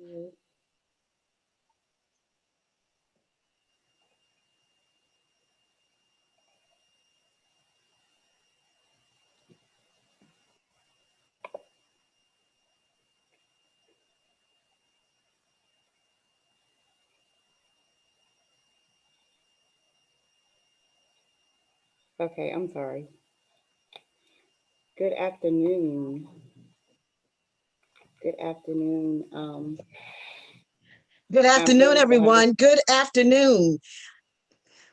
Mhm. Okay, I'm sorry. Good afternoon. Good afternoon. Good I'm afternoon, really glad. everyone. Good afternoon.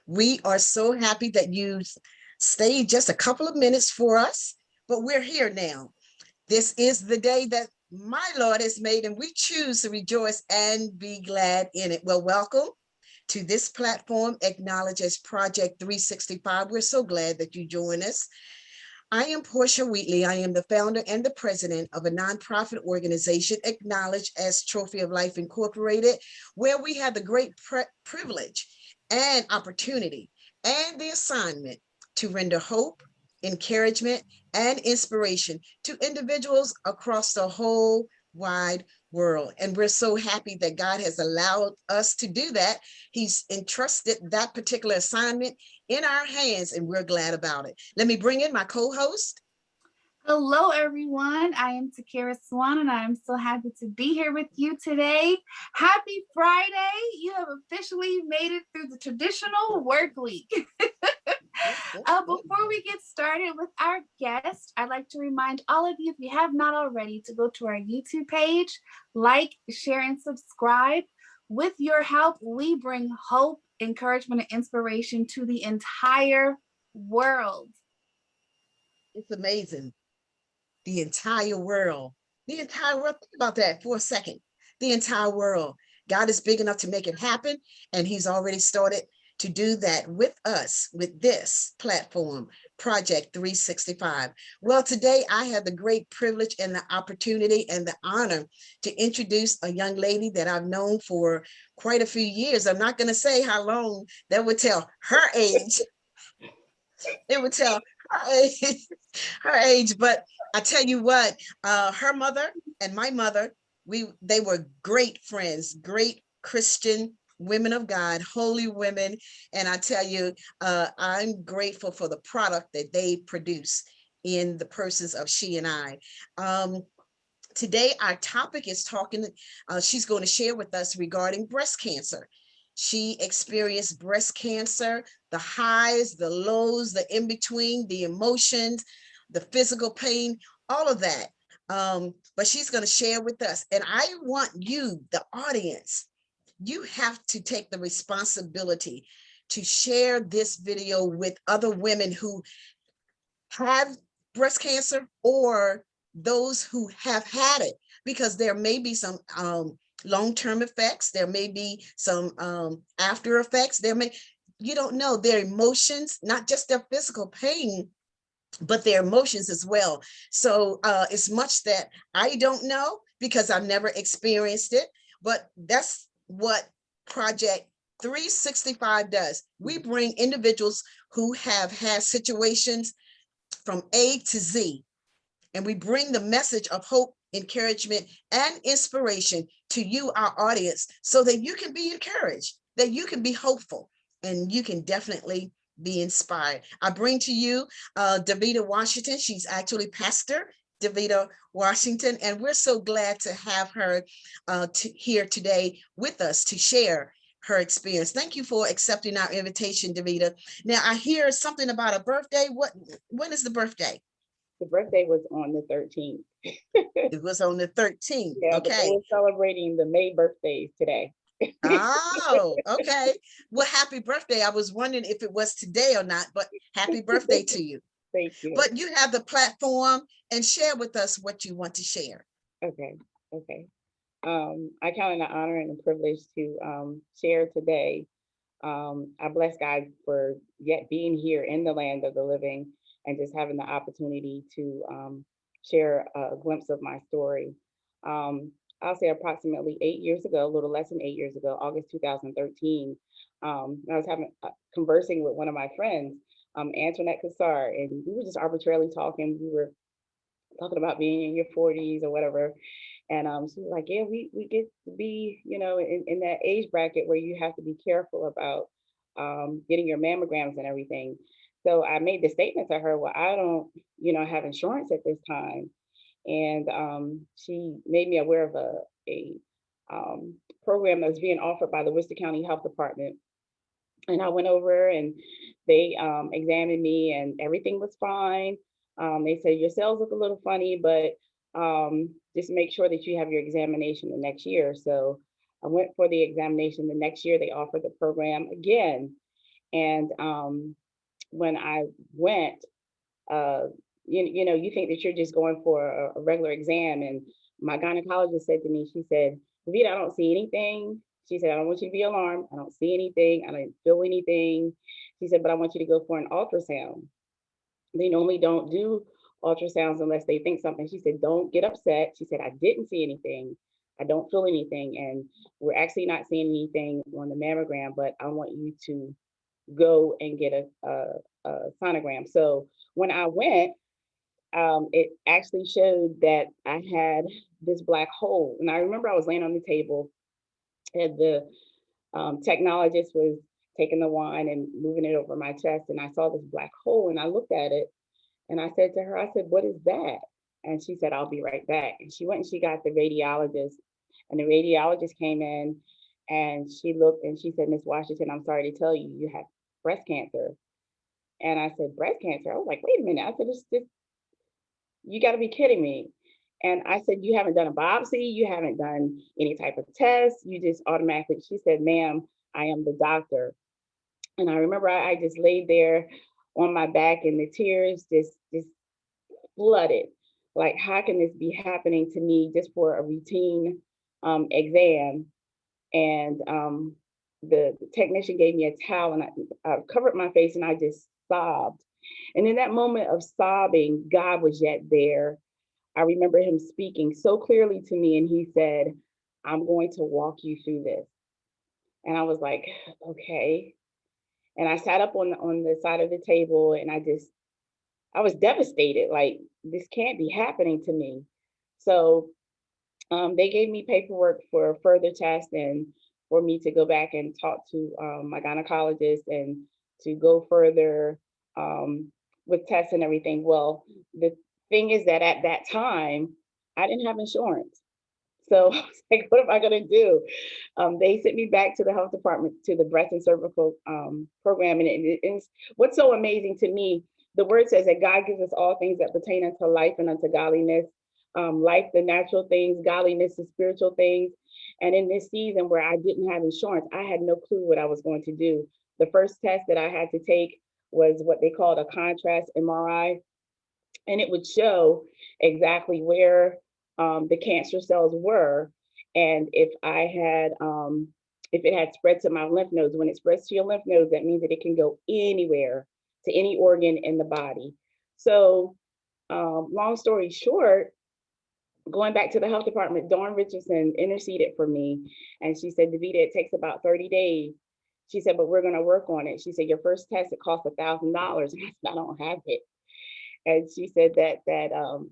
We are so happy that you stayed just a couple of minutes for us, but we're here now. This is the day that my Lord has made, and we choose to rejoice and be glad in it. Well, welcome to this platform, acknowledged as Project 365. We're so glad that you join us. I am Portia Wheatley. I am the founder and the president of a nonprofit organization acknowledged as Trophy of Life Incorporated, where we have the great privilege and opportunity and the assignment to render hope, encouragement, and inspiration to individuals across the whole wide world. And we're so happy that God has allowed us to do that. He's entrusted that particular assignment in our hands, and we're glad about it. Let me bring in my co-host. Hello, everyone. I am Takira Swan, and I am so happy to be here with you today. Happy Friday. You have officially made it through the traditional work week. Before we get started with our guest, I'd like to remind all of you, if you have not already, to go to our YouTube page, like, share, and subscribe. With your help, we bring hope, encouragement, and inspiration to the entire world. It's amazing. The entire world. The entire world. Think about that for a second. The entire world. God is big enough to make it happen, and He's already started to do that with us, with this platform, Project 365. Well, today I have the great privilege and the opportunity and the honor to introduce a young lady that I've known for quite a few years. I'm not going to say how long. That would tell her age. It would tell her age, her age. But I tell you what, her mother and my mother, they were great friends, great Christian women of God, holy women. And I tell you, I'm grateful for the product that they produce in the persons of she and I. Today, our topic is talking, she's going to share with us regarding breast cancer. She experienced breast cancer, the highs, the lows, the in between, the emotions, the physical pain, all of that. But she's going to share with us. And I want you, the audience, you have to take the responsibility to share this video with other women who have breast cancer or those who have had it, because there may be some long-term effects, there may be some after effects, you don't know their emotions, not just their physical pain, but their emotions as well. So it's much that I don't know because I've never experienced it, but that's what Project 365 does. We bring individuals who have had situations from A to Z. And we bring the message of hope, encouragement, and inspiration to you, our audience, so that you can be encouraged, that you can be hopeful, and you can definitely be inspired. I bring to you Davida Washington. She's actually Pastor Davida Washington, and we're so glad to have her here today with us to share her experience. Thank you for accepting our invitation, Davida. Now, I hear something about a birthday. When is the birthday? The birthday was on the 13th. It was on the 13th. Yeah, but they Okay. were celebrating the May birthdays today. Oh, okay. Well, happy birthday. I was wondering if it was today or not, but happy birthday to you. Thank you. But you have the platform, and share with us what you want to share. Okay, okay. I count it an honor and a privilege to share today. I bless God for yet being here in the land of the living and just having the opportunity to share a glimpse of my story. Um, I'll say approximately 8 years ago, a little less than 8 years ago, August 2013, I was conversing with one of my friends, Antoinette Cassar, and we were just arbitrarily talking. We were talking about being in your 40s or whatever. And she was like, yeah, we get to be, in that age bracket where you have to be careful about getting your mammograms and everything. So I made the statement to her, well, I don't, have insurance at this time. And she made me aware of a program that was being offered by the Worcester County Health Department. And I went over and they examined me and everything was fine. They said, your cells look a little funny, but just make sure that you have your examination the next year. So I went for the examination the next year. They offered the program again. And when I went, uh, you think that you're just going for a regular exam. And my gynecologist said to me, she said, Davida, I don't see anything. She said, I don't want you to be alarmed. I don't see anything. I don't feel anything. She said, but I want you to go for an ultrasound. They normally don't do ultrasounds unless they think something. She said, don't get upset. She said, I didn't see anything. I don't feel anything. And we're actually not seeing anything on the mammogram, but I want you to go and get a sonogram. So when I went, it actually showed that I had this black hole. And I remember I was laying on the table and the technologist was taking the wine and moving it over my chest. And I saw this black hole and I looked at it and I said to her, I said, what is that? And she said, I'll be right back. And she went and she got the radiologist, and the radiologist came in and she looked and she said, Miss Washington, I'm sorry to tell you, you have breast cancer. And I said, breast cancer? I was like, wait a minute. I said, you got to be kidding me. And I said, you haven't done a biopsy, you haven't done any type of test, you just automatically, she said, ma'am, I am the doctor. And I remember I just laid there on my back and the tears just flooded. Like, how can this be happening to me just for a routine exam? And the technician gave me a towel and I covered my face and I just sobbed. And in that moment of sobbing, God was yet there. I remember him speaking so clearly to me, and he said, I'm going to walk you through this. And I was like, okay. And I sat up on the side of the table and I was devastated. Like, this can't be happening to me. So they gave me paperwork for further tests and for me to go back and talk to my gynecologist and to go further with tests and everything. Well, the thing is that at that time, I didn't have insurance. So I was like, what am I going to do? They sent me back to the health department to the breast and cervical program. And it's what's so amazing to me. The word says that God gives us all things that pertain unto life and unto godliness. Life, the natural things, godliness, the spiritual things. And in this season where I didn't have insurance, I had no clue what I was going to do. The first test that I had to take was what they called a contrast MRI. And it would show exactly where the cancer cells were. And if it had spread to my lymph nodes. When it spreads to your lymph nodes, that means that it can go anywhere, to any organ in the body. So long story short, going back to the health department, Dawn Richardson interceded for me. And she said, Davida, it takes about 30 days. She said, but we're going to work on it. She said, your first test, it costs $1,000. And I said, I don't have it. And she said that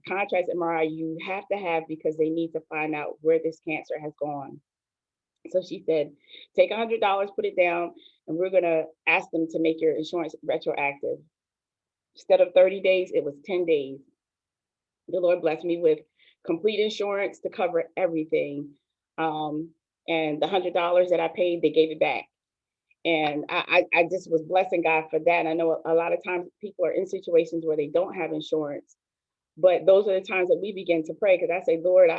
contrast MRI you have to have because they need to find out where this cancer has gone. So she said, take $100, put it down, and we're going to ask them to make your insurance retroactive. Instead of 30 days, it was 10 days. The Lord blessed me with complete insurance to cover everything. And the $100 that I paid, they gave it back. And I just was blessing God for that. And I know a lot of times people are in situations where they don't have insurance, but those are the times that we begin to pray. Because I say, Lord,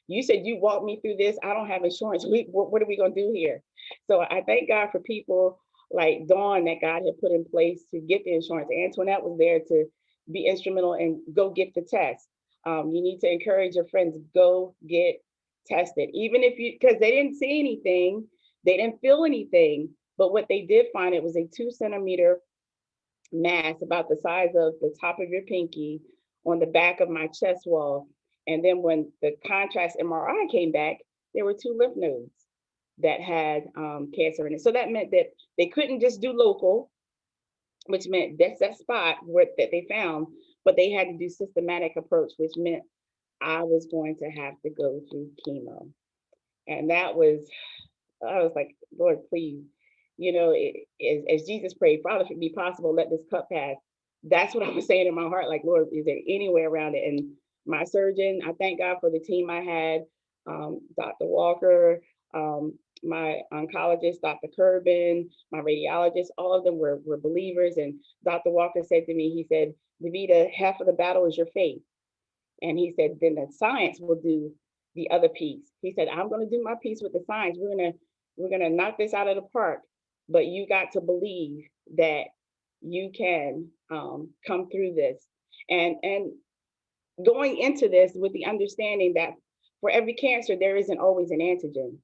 you said you walked me through this. I don't have insurance. What are we going to do here? So I thank God for people like Dawn that God had put in place to get the insurance. Antoinette was there to be instrumental and go get the test. You need to encourage your friends, go get tested, even if because they didn't see anything, they didn't feel anything. But what they did find, it was a 2-centimeter mass about the size of the top of your pinky on the back of my chest wall. And then when the contrast MRI came back, there were 2 lymph nodes that had cancer in it. So that meant that they couldn't just do local, which meant that's that spot that they found, but they had to do systematic approach, which meant I was going to have to go through chemo. And that was, I was like, Lord, please, as Jesus prayed, Father, if it be possible, let this cup pass. That's what I was saying in my heart. Like, Lord, is there any way around it? And my surgeon, I thank God for the team I had, Dr. Walker, my oncologist, Dr. Kerbin, my radiologist, all of them were believers. And Dr. Walker said to me, he said, Davida, half of the battle is your faith. And he said, then the science will do the other piece. He said, I'm going to do my piece with the science. We're gonna knock this out of the park, but you got to believe that you can come through this. And going into this with the understanding that for every cancer, there isn't always an antigen.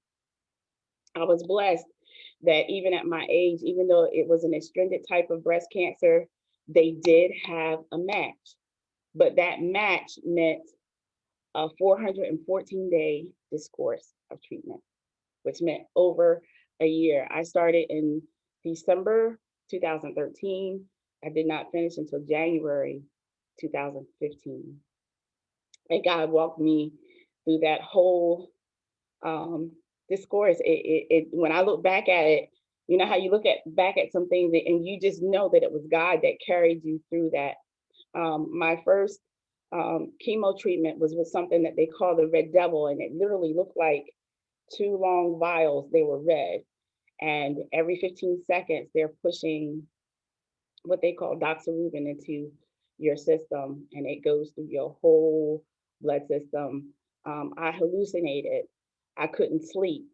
I was blessed that even at my age, even though it was an extended type of breast cancer, they did have a match. But that match meant a 414-day discourse of treatment, which meant over a year. I started in December 2013. I did not finish until January 2015. And God walked me through that whole um, discourse. When I look back at it, you know how you look back at some things and you just know that it was God that carried you through that. My first chemo treatment was with something that they call the red devil, and it literally looked like two long vials. They were red, and every 15 seconds they're pushing what they call doxorubin into your system, and it goes through your whole blood system. I hallucinated. I couldn't sleep.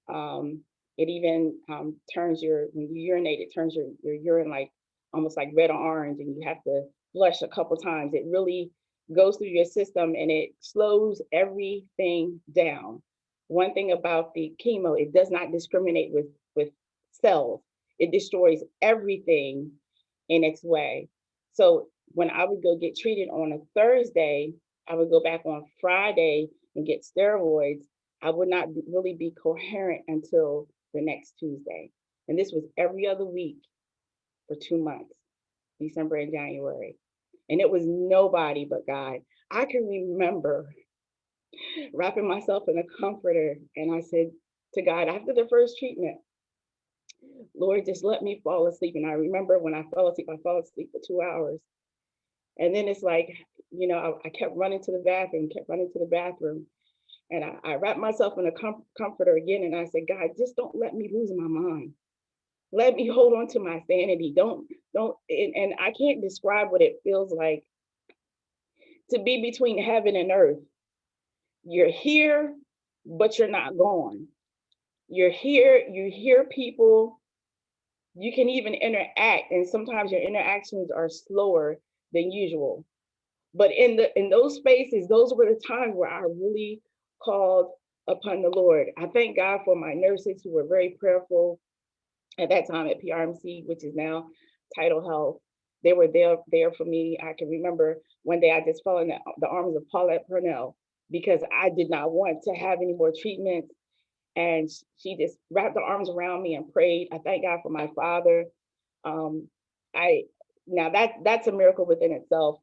It even turns when you urinate, it turns your urine like almost like red or orange, and you have to flush a couple times. It really goes through your system and it slows everything down. One thing about the chemo, it does not discriminate with cells. It destroys everything in its way. So when I would go get treated on a Thursday, I would go back on Friday and get steroids. I would not really be coherent until the next Tuesday. And this was every other week for 2 months, December and January. And it was nobody but God. I can remember wrapping myself in a comforter and I said to God after the first treatment, Lord, just let me fall asleep. And I remember when I fell asleep, I fell asleep for 2 hours. And then it's like, I kept running to the bathroom, kept running to the bathroom. And I wrapped myself in a comforter again. And I said, God, just don't let me lose my mind. Let me hold on to my sanity. And I can't describe what it feels like to be between heaven and earth. You're here, but you're not gone. You're here, you hear people, you can even interact, and sometimes your interactions are slower than usual. But in those spaces, those were the times where I really called upon the Lord. I thank God for my nurses who were very prayerful at that time at PRMC, which is now Title Health. They were there for me. I can remember one day I just fell in the arms of Paulette Purnell because I did not want to have any more treatments. And she just wrapped her arms around me and prayed. I thank God for my father. Um, I Now that's a miracle within itself.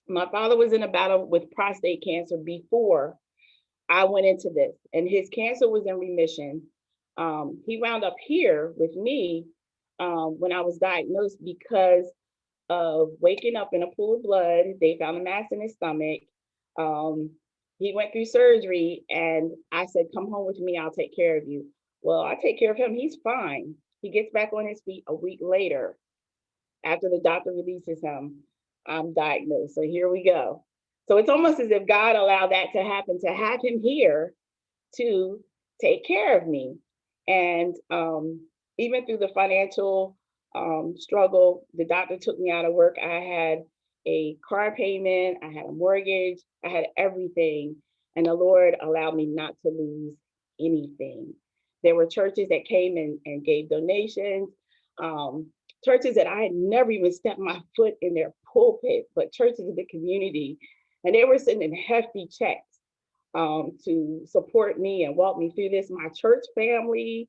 My father was in a battle with prostate cancer before I went into this, and his cancer was in remission. He wound up here with me when I was diagnosed because of waking up in a pool of blood. They found a mass in his stomach. Um, he went through surgery, and I said, "Come home with me. I'll take care of you." Well, I take care of him. He's fine. He gets back on his feet a week later after the doctor releases him. I'm diagnosed. So here we go. So it's almost as if God allowed that to happen, to have him here to take care of me. And even through the financial struggle, the doctor took me out of work. I had a car payment, I had a mortgage, I had everything. And the Lord allowed me not to lose anything. There were churches that came and gave donations, churches that I had never even stepped my foot in their pulpit, but churches in the community. And they were sending hefty checks to support me and walk me through this. My church family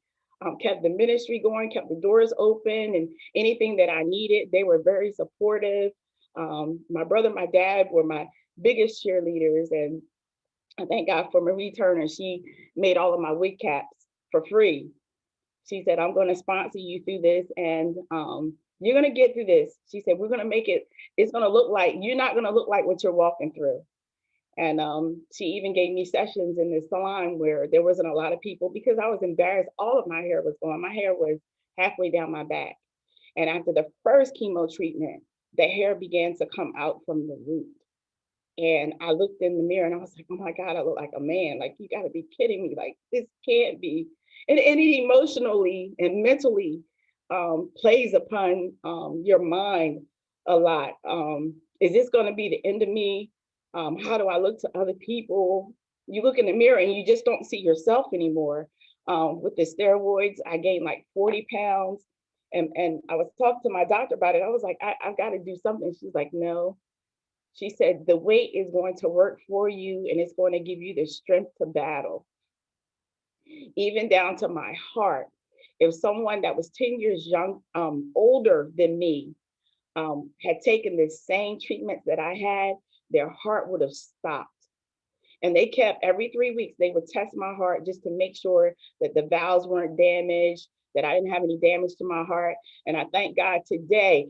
kept the ministry going, kept the doors open, and anything that I needed, they were very supportive. My brother, my dad were my biggest cheerleaders. And I thank God for Marie Turner. She made all of my wig caps for free. She said, I'm going to sponsor you through this, and you're going to get through this. She said, we're going to make it, it's going to look like, you're not going to look like what you're walking through. And she even gave me sessions in the salon where there wasn't a lot of people because I was embarrassed. All of my hair was gone. My hair was halfway down my back. And after the first chemo treatment, the hair began to come out from the root. And I looked in the mirror and I was like, oh my God, I look like a man. Like, you got to be kidding me. Like, this can't be. And it emotionally and mentally plays upon your mind a lot. Is this going to be the end of me? How do I look to other people? You look in the mirror and you just don't see yourself anymore. With the steroids, I gained like 40 pounds. And I was talking to my doctor about it. I was like, I've got to do something. She's like, no. She said, the weight is going to work for you and it's going to give you the strength to battle. Even down to my heart. If someone that was 10 years older than me had taken the same treatments that I had, their heart would have stopped. And they kept, every 3 weeks, they would test my heart just to make sure that the valves weren't damaged, that I didn't have any damage to my heart. And I thank God today,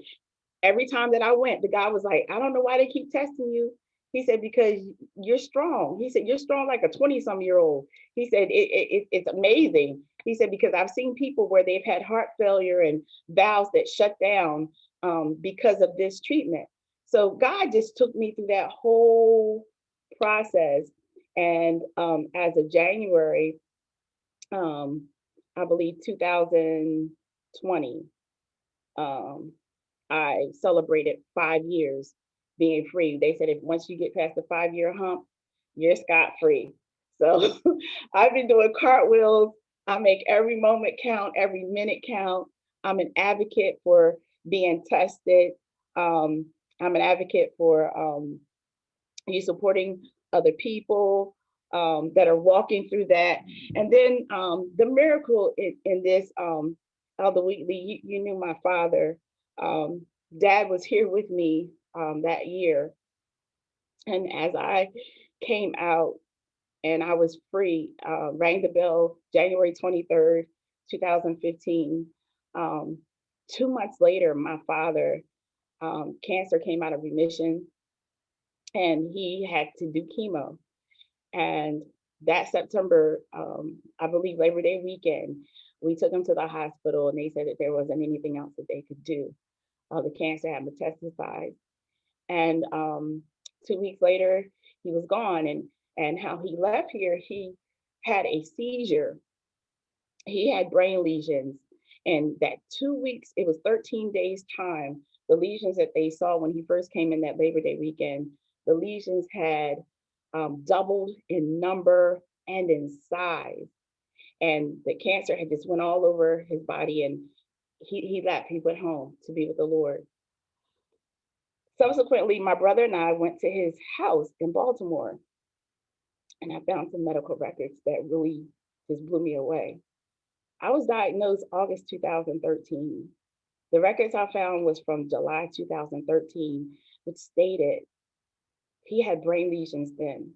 every time that I went, the guy was like, I don't know why they keep testing you. He said, because you're strong. He said, you're strong like a 20-some-year-old. He said, it's amazing. He said, because I've seen people where they've had heart failure and valves that shut down because of this treatment. So God just took me through that whole process. And as of January, I believe 2020, I celebrated 5 years being free. They said if once you get past the 5-year hump, you're scot-free. So I've been doing cartwheels. I make every moment count, every minute count. I'm an advocate for being tested. I'm an advocate for you supporting other people that are walking through that. And then the miracle in this, Elder Wheatley, you knew my father. Dad was here with me that year. And as I came out and I was free, rang the bell January 23rd, 2015. 2 months later, my father, cancer came out of remission and he had to do chemo. And that September, I believe Labor Day weekend, we took him to the hospital and they said that there wasn't anything else that they could do. The cancer had metastasized. And 2 weeks later, he was gone. And how he left here, he had a seizure. He had brain lesions. And that 2 weeks, it was 13 days time, the lesions that they saw when he first came in that Labor Day weekend, the lesions had doubled in number and in size. And the cancer had just went all over his body and he left, he went home to be with the Lord. Subsequently, my brother and I went to his house in Baltimore and I found some medical records that really just blew me away. I was diagnosed August 2013. The records I found was from July 2013, which stated he had brain lesions then,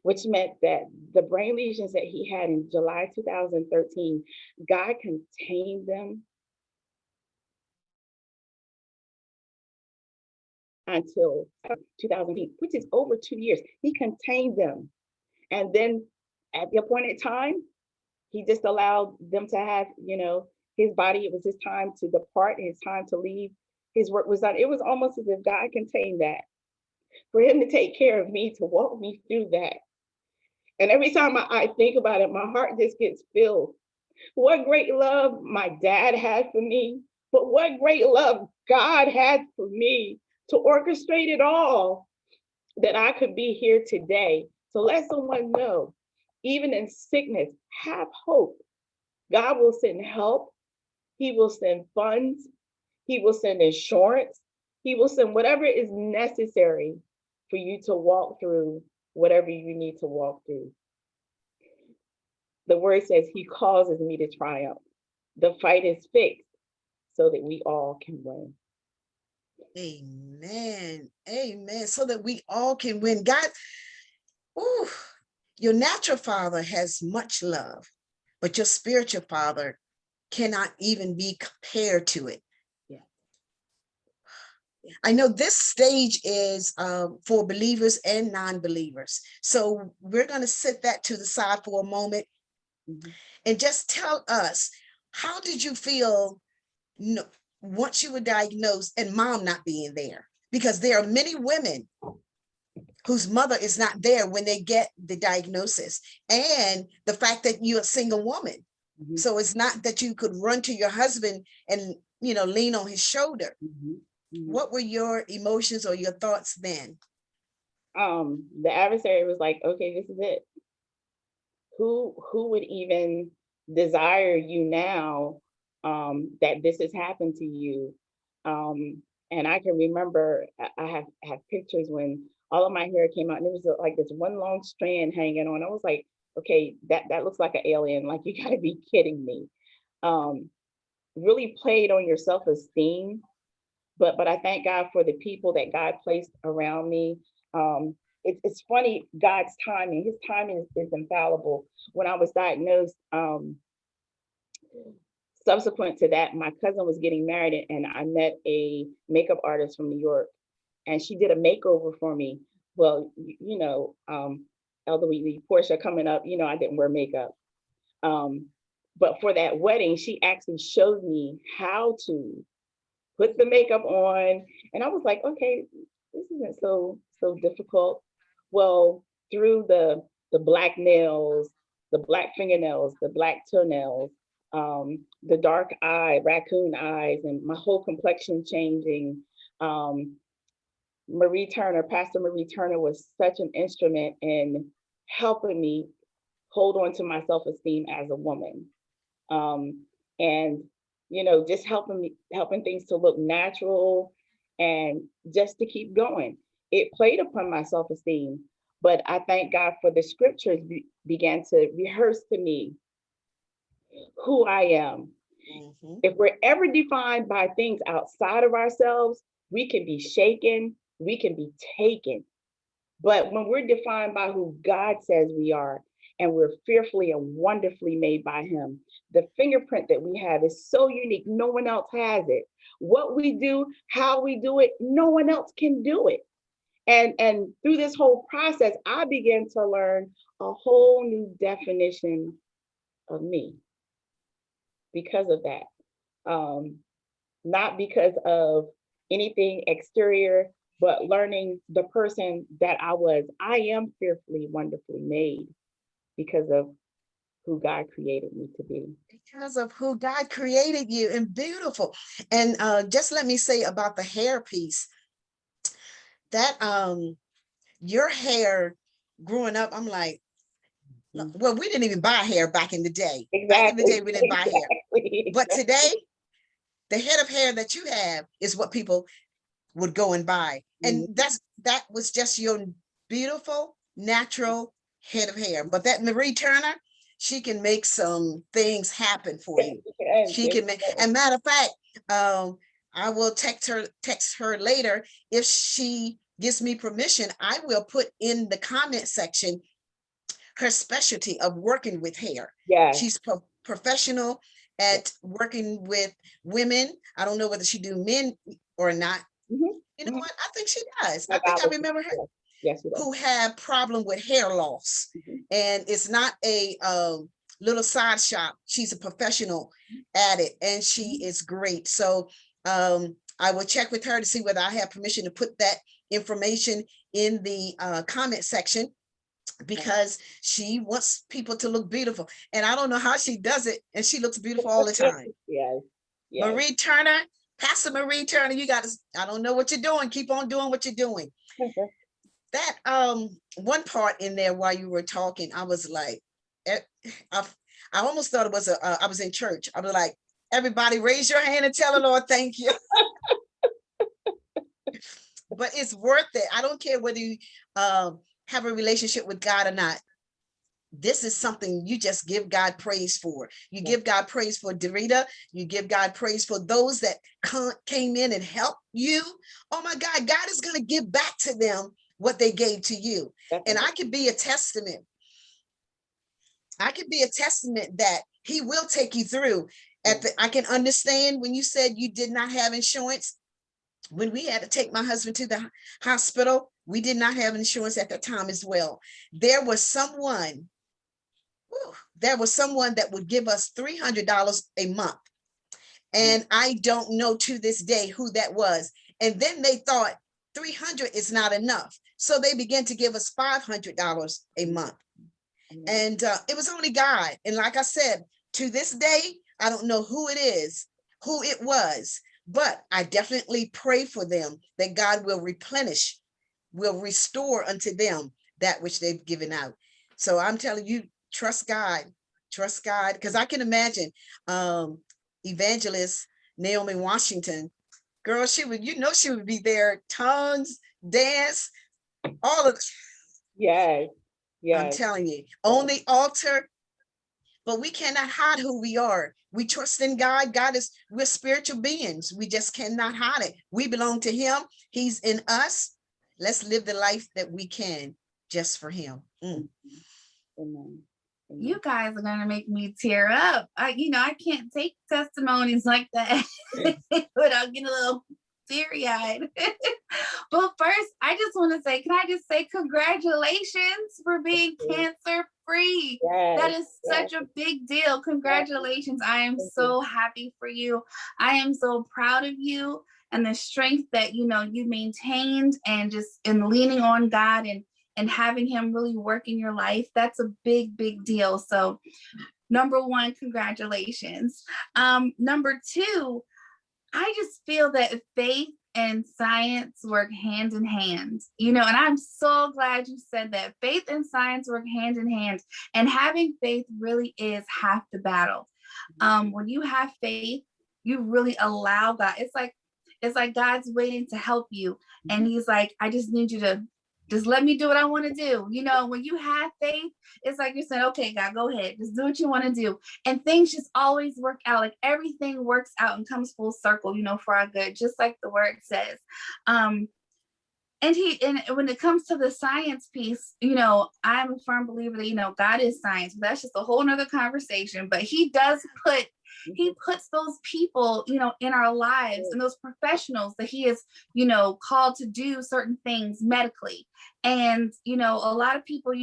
which meant that the brain lesions that he had in July 2013, God contained them until 2008, which is over 2 years. He contained them. And then at the appointed time, he just allowed them to have, his body, it was his time to depart, his time to leave. His work was done. It was almost as if God contained that for him to take care of me, to walk me through that. And every time I think about it, my heart just gets filled. What great love my dad had for me, but what great love God had for me to orchestrate it all that I could be here today. So let someone know, even in sickness, have hope. God will send help. He will send funds. He will send insurance. He will send whatever is necessary for you to walk through whatever you need to walk through. The word says he causes me to triumph. The fight is fixed so that we all can win. Amen. Amen. So that we all can win. God, ooh, your natural father has much love, but your spiritual father cannot even be compared to it. Yeah. I know this stage is for believers and non-believers. So we're going to set that to the side for a moment and just tell us, how did you feel once you were diagnosed and mom not being there? Because there are many women whose mother is not there when they get the diagnosis, and the fact that you're a single woman. So it's not that you could run to your husband and, lean on his shoulder. What were your emotions or your thoughts then? The adversary was like, okay, this is it. Who would even desire you now, that this has happened to you? And I can remember I have pictures when all of my hair came out and it was like this one long strand hanging on. I was like, okay, that looks like an alien. Like, you gotta be kidding me. Really played on your self-esteem. But I thank God for the people that God placed around me. It's funny, God's timing, his timing is infallible. When I was diagnosed, subsequent to that, my cousin was getting married and I met a makeup artist from New York, and she did a makeover for me. Well, Elder Wheatley, Portia coming up, I didn't wear makeup. But for that wedding, she actually showed me how to put the makeup on. And I was like, okay, this isn't so difficult. Well, through the black nails, the black fingernails, the black toenails, the dark eye, raccoon eyes, and my whole complexion changing. Marie Turner, Pastor Marie Turner, was such an instrument in helping me hold on to my self-esteem as a woman. And just helping things to look natural and just to keep going. It played upon my self-esteem, but I thank God for the scriptures began to rehearse to me who I am. If we're ever defined by things outside of ourselves, we can be shaken, we can be taken. But when we're defined by who God says we are, and we're fearfully and wonderfully made by him, the fingerprint that we have is so unique. No one else has it. What we do, how we do it, no one else can do it. And through this whole process, I began to learn a whole new definition of me because of that. Not because of anything exterior, but learning the person that I was. I am fearfully, wonderfully made because of who God created me to be. Because of who God created you, and beautiful. And just let me say about the hair piece, that your hair growing up, I'm like, well, we didn't even buy hair back in the day. Exactly. Back in the day, we didn't buy hair. Exactly. But today, the head of hair that you have is what people would go and buy. And that was just your beautiful, natural head of hair. But that Marie Turner, she can make some things happen for you. She can make, and matter of fact, I will text her later. If she gives me permission, I will put in the comment section her specialty of working with hair. Yes. She's professional at working with women. I don't know whether she do men or not. You know what? I think she does. I think I remember her. Yes, who have problem with hair loss. And it's not a little side shop. She's a professional at it, and she is great. So I will check with her to see whether I have permission to put that information in the comment section, because she wants people to look beautiful. And I don't know how she does it, and she looks beautiful all the time. Yes. Marie Turner, Pastor Marie Turner, you got to, I don't know what you're doing. Keep on doing what you're doing. That one part in there while you were talking, I was like, I almost thought it was I was in church. I was like, everybody raise your hand and tell the Lord thank you. But it's worth it. I don't care whether you have a relationship with God or not. this is something you just give God praise for. You give God praise for Davida. You give God praise for those that came in and helped you. Oh my God, God is going to give back to them what they gave to you. And I could be a testament. I could be a testament that he will take you through. I can understand when you said you did not have insurance. When we had to take my husband to the hospital, we did not have insurance at the time as well. There was someone that would give us $300 a month. And I don't know to this day who that was. And then they thought 300 is not enough. So they began to give us $500 a month. And it was only God. And like I said, to this day, I don't know who it was, but I definitely pray for them that God will replenish, will restore unto them that which they've given out. So I'm telling you, trust God, because I can imagine evangelist Naomi Washington, girl, she would be there, tongues, dance, all of it. Yes. I'm telling you, on the altar, but we cannot hide who we are. We trust in God. We're spiritual beings. We just cannot hide it. We belong to him. He's in us. Let's live the life that we can just for him. Amen. You guys are gonna make me tear up. I can't take testimonies like that without getting a little teary-eyed. But first, I just want to say, can I just say congratulations for being cancer-free? That is such a big deal. Congratulations. I am so happy for you. I am so proud of you and the strength that you maintained, and just in leaning on God and having him really work in your life. That's a big, big deal. So number one, congratulations. Number two, I just feel that faith and science work hand in hand, and I'm so glad you said that. Faith and science work hand in hand, and having faith really is half the battle. When you have faith, you really allow God. It's like God's waiting to help you. And he's like, I just need you to just let me do what I want to do. When you have faith, it's like you're saying, okay, God, go ahead. Just do what you want to do. And things just always work out. Like everything works out and comes full circle, for our good, just like the word says. And when it comes to the science piece, I'm a firm believer that, God is science. That's just a whole nother conversation. But he puts those people, in our lives, and those professionals that he is, called to do certain things medically. And, a lot of people,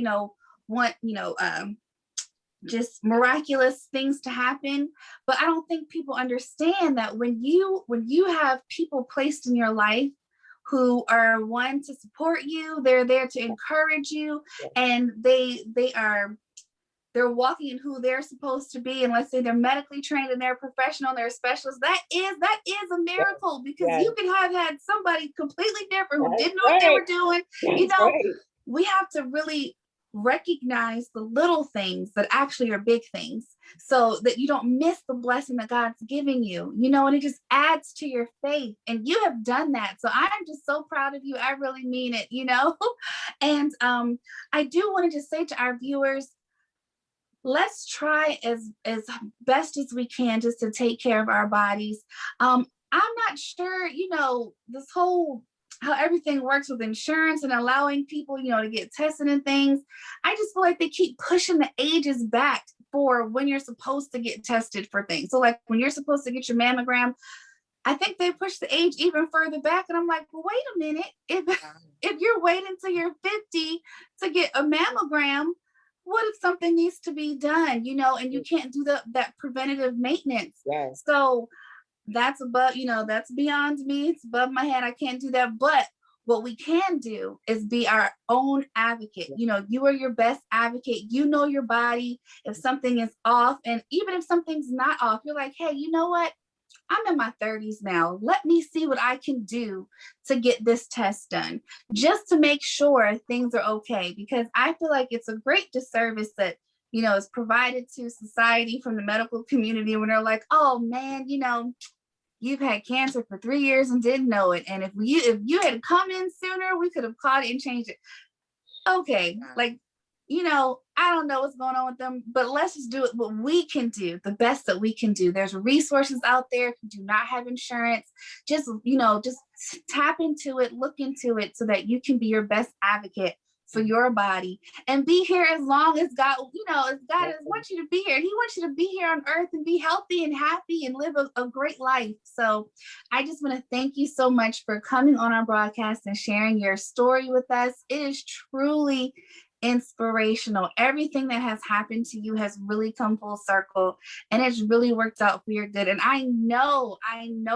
want, just miraculous things to happen. But I don't think people understand that when you have people placed in your life who are one to support you, they're there to encourage you, and they're walking in who they're supposed to be. And let's say they're medically trained and they're professional and they're specialists. That is a miracle, because you could have had somebody completely different who didn't know what they were doing. We have to really recognize the little things that actually are big things, so that you don't miss the blessing that God's giving you, and it just adds to your faith. And you have done that. So I'm just so proud of you. I really mean it, And I do want to just say to our viewers, let's try as best as we can just to take care of our bodies. I'm not sure, this whole how everything works with insurance and allowing people, to get tested and things. I just feel like they keep pushing the ages back for when you're supposed to get tested for things. So like when you're supposed to get your mammogram, I think they push the age even further back. And I'm like, well, wait a minute. If you're waiting till you're 50 to get a mammogram, what if something needs to be done, and you can't do that preventative maintenance? So that's above, that's beyond me. It's above my head. I can't do that. But what we can do is be our own advocate. You are your best advocate. You know your body. If something is off, and even if something's not off, you're like, hey, you know what? I'm in my 30s now. Let me see what I can do to get this test done, just to make sure things are okay. Because I feel like it's a great disservice that, is provided to society from the medical community when they're like, oh man, you've had cancer for 3 years and didn't know it. And if you had come in sooner, we could have caught it and changed it. Okay. Like, I don't know what's going on with them, but let's just do it what we can do, the best that we can do. There's resources out there. If you do not have insurance, just, just tap into it, look into it so that you can be your best advocate for your body and be here as long as God, as God wants you to be here. He wants you to be here on earth and be healthy and happy and live a great life. So I just want to thank you so much for coming on our broadcast and sharing your story with us. It is truly inspirational. Everything that has happened to you has really come full circle and it's really worked out for your good. And I know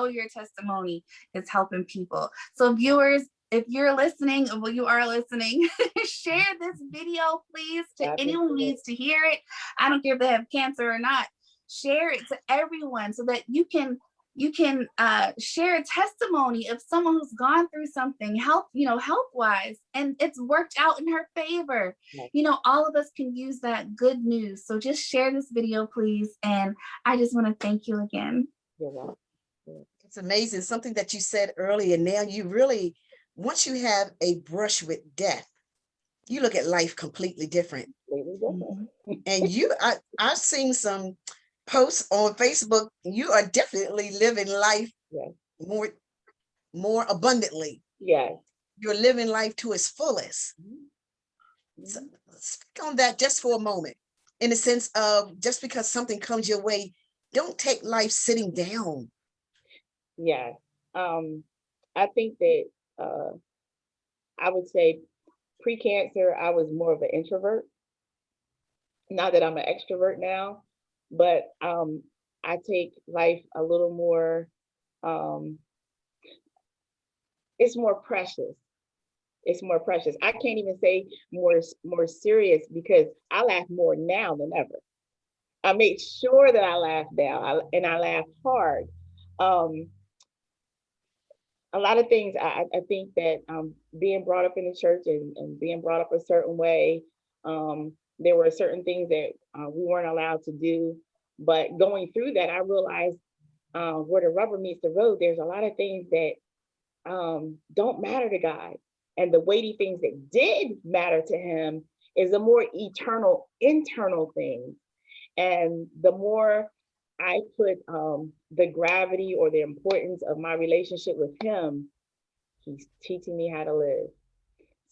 your testimony is helping people. So viewers, if you're listening, well, you are listening, share this video, please, to anyone who needs to hear it. I don't care if they have cancer or not. Share it to everyone so that you can share a testimony of someone who's gone through something health-wise, and it's worked out in her favor. All of us can use that good news. So just share this video, please. And I just want to thank you again. You're welcome. It's amazing. Something that you said earlier. Now you really, once you have a brush with death, you look at life completely different. And I've seen some posts on Facebook. You are definitely living life more abundantly. Yes. You're living life to its fullest. So speak on that just for a moment, in the sense of just because something comes your way, don't take life sitting down. Yeah. I think that I would say pre-cancer, I was more of an introvert. Not that I'm an extrovert now, but I take life a little more, it's more precious. It's more precious. I can't even say more serious because I laugh more now than ever. I make sure that I laugh now and I laugh hard. A lot of things, I think that being brought up in the church and being brought up a certain way, there were certain things that we weren't allowed to do. But going through that, I realized where the rubber meets the road, there's a lot of things that don't matter to God. And the weighty things that did matter to him is the more eternal, internal things. And the more I put the gravity or the importance of my relationship with him, he's teaching me how to live.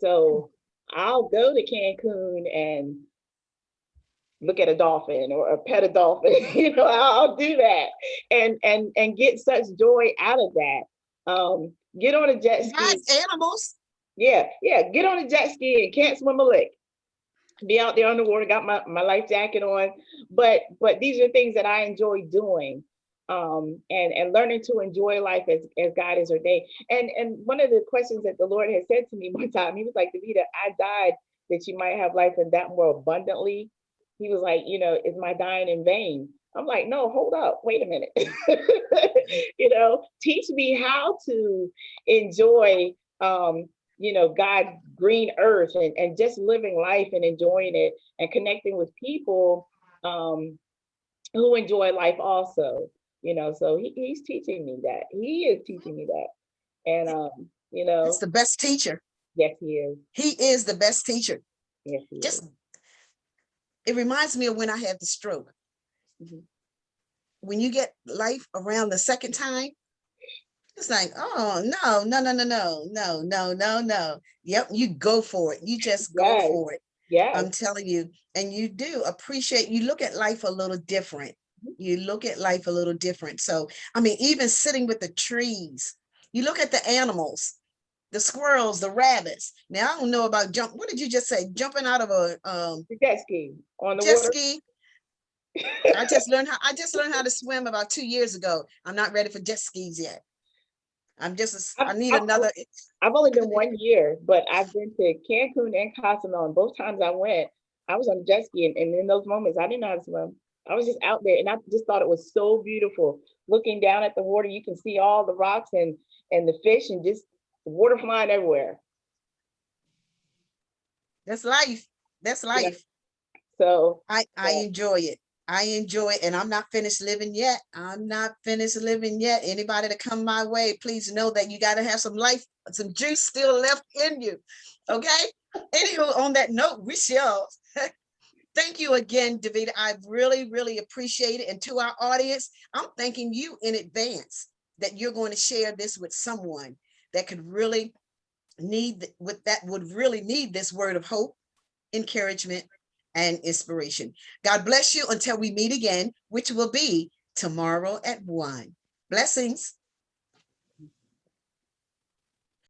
So I'll go to Cancun and look at a dolphin or pet a dolphin. I'll do that and get such joy out of that. Get on a jet ski. Nice animals. Yeah, get on a jet ski and can't swim a lick. Be out there on the water, got my life jacket on, but these are things that I enjoy doing, and learning to enjoy life as God has ordained. And one of the questions that the Lord has said to me one time, he was like, Davida, I died that you might have life and that more abundantly. He was like, is my dying in vain? I'm like, no, hold up, wait a minute. Teach me how to enjoy God's green earth and just living life and enjoying it and connecting with people who enjoy life also. So he's teaching me that. He is teaching me that. And it's the best teacher. Yes, he is. He is the best teacher. Yes, he is. It reminds me of when I had the stroke. Mm-hmm. When you get life around the second time, it's like, oh, no. Yep, you go for it. You just go for it. Yeah. I'm telling you. And you do appreciate, you look at life a little different. You look at life a little different. So, even sitting with the trees, you look at the animals, the squirrels, the rabbits. Now, I don't know about what did you just say? Jumping out of a jet ski on the jet water. Ski. I just learned how to swim about 2 years ago. I'm not ready for jet skis yet. I need another. I've only been 1 year, but I've been to Cancun and Cozumel, and both times I went, I was on a jet ski, and in those moments, I didn't know how to swim. I was just out there, and I just thought it was so beautiful. Looking down at the water, you can see all the rocks and the fish, and just the water flying everywhere. That's life. That's life. Yeah. So I enjoy it. I enjoy it, and I'm not finished living yet. Anybody that come my way, please know that you got to have some life, some juice still left in you. Okay. Anywho, on that note, we shall Thank you again, Davida. I really, really appreciate it. And to our audience, I'm thanking you in advance that you're going to share this with someone that could really would really need this word of hope, encouragement, and inspiration. God bless you until we meet again, which will be tomorrow at 1. Blessings.